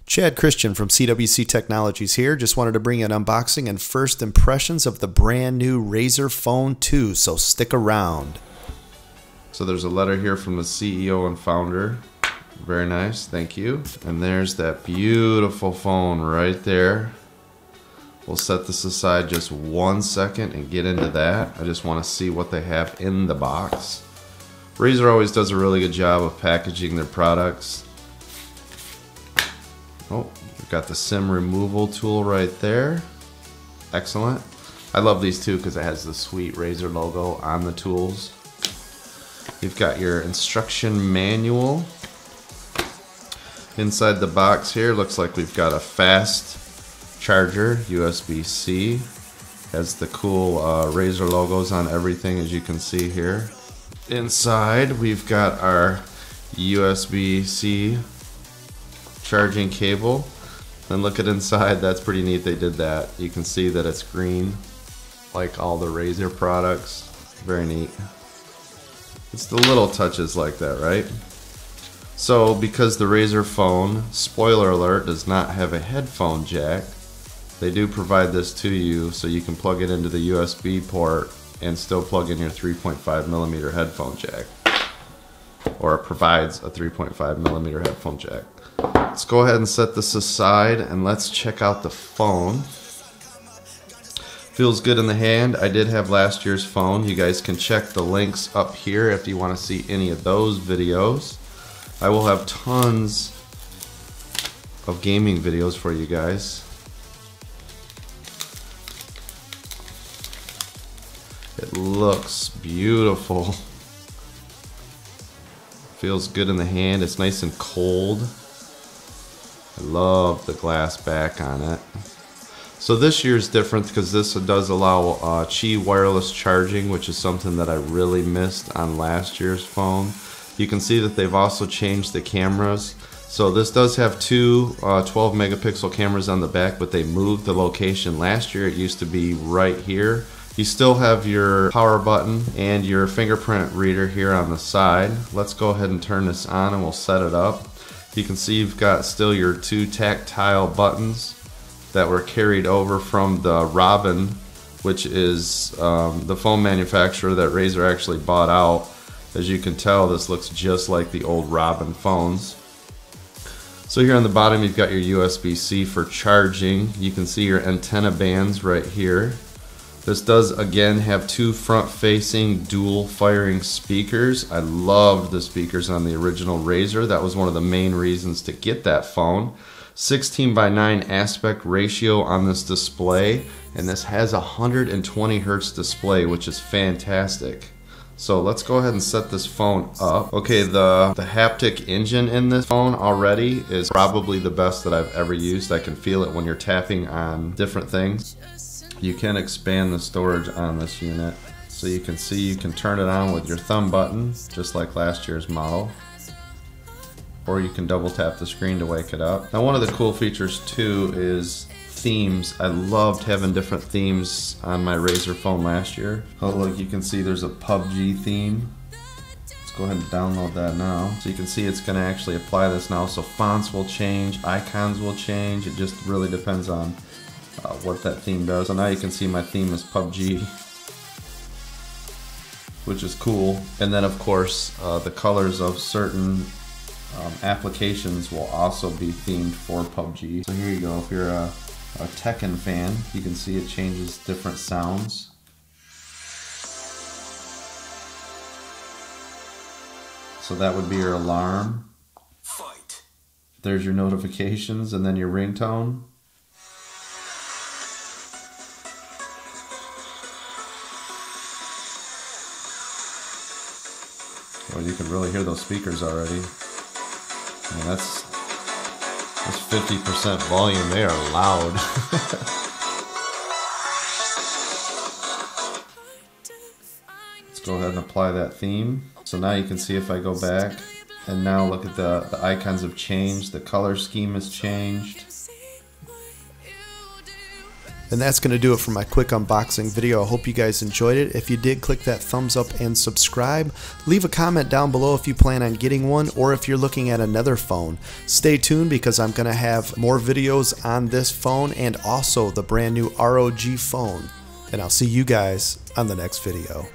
Chad Christian from CWC Technologies here. Just wanted to bring you an unboxing and first impressions of the brand new Razer Phone 2, so stick around. So there's a letter here from the CEO and founder. Very nice, thank you. And there's that beautiful phone right there. We'll set this aside just 1 second and get into that. I just want to see what they have in the box. Razer always does a really good job of packaging their products. Oh, we've got the SIM removal tool right there. Excellent. I love these too because it has the sweet Razer logo on the tools. You've got your instruction manual. Inside the box here, looks like we've got a fast charger, USB-C. Has the cool Razer logos on everything, as you can see here. Inside, we've got our USB-C charging cable. And look at inside, that's pretty neat they did that. You can see that it's green, like all the Razer products. Very neat. It's the little touches like that, right? So, because the Razer phone, spoiler alert, does not have a headphone jack, they do provide this to you so you can plug it into the USB port and still plug in your 3.5mm headphone jack. Or it provides a 3.5mm headphone jack. Let's go ahead and set this aside and let's check out the phone. Feels good in the hand. I did have last year's phone. You guys can check the links up here if you want to see any of those videos. I will have tons of gaming videos for you guys. It looks beautiful. Feels good in the hand. It's nice and cold. I love the glass back on it. So this year's different because this does allow Qi wireless charging, which is something that I really missed on last year's phone. You can see that they've also changed the cameras. So this does have two 12 megapixel cameras on the back, but they moved the location. Last year it used to be right here. You still have your power button and your fingerprint reader here on the side. Let's go ahead and turn this on and we'll set it up. You can see you've got still your two tactile buttons that were carried over from the Robin, which is the phone manufacturer that Razer actually bought out. As you can tell, this looks just like the old Robin phones. So here on the bottom you've got your USB-C for charging. You can see your antenna bands right here. This does again have two front-facing dual firing speakers. I loved the speakers on the original Razer. That was one of the main reasons to get that phone. 16:9 aspect ratio on this display, and this has a 120 Hz display, which is fantastic. So let's go ahead and set this phone up. Okay, the haptic engine in this phone already is probably the best that I've ever used. I can feel it when you're tapping on different things. You can expand the storage on this unit. So you can see you can turn it on with your thumb button, just like last year's model. Or you can double tap the screen to wake it up. Now one of the cool features too is themes. I loved having different themes on my Razer phone last year. Oh look, you can see there's a PUBG theme. Let's go ahead and download that now. So you can see it's going to actually apply this now. So fonts will change, icons will change. It just really depends on what that theme does. So now you can see my theme is PUBG, which is cool. And then of course the colors of certain applications will also be themed for PUBG. So here you go, if you're a Tekken fan, you can see it changes different sounds. So that would be your alarm. Fight. There's your notifications and then your ringtone. Well, you can really hear those speakers already. I mean, that's 50% volume. They are loud. Let's go ahead and apply that theme. So now you can see if I go back, and now look at the icons have changed, the color scheme has changed. And that's going to do it for my quick unboxing video. I hope you guys enjoyed it. If you did, click that thumbs up and subscribe. Leave a comment down below if you plan on getting one or if you're looking at another phone. Stay tuned because I'm going to have more videos on this phone and also the brand new ROG phone. And I'll see you guys on the next video.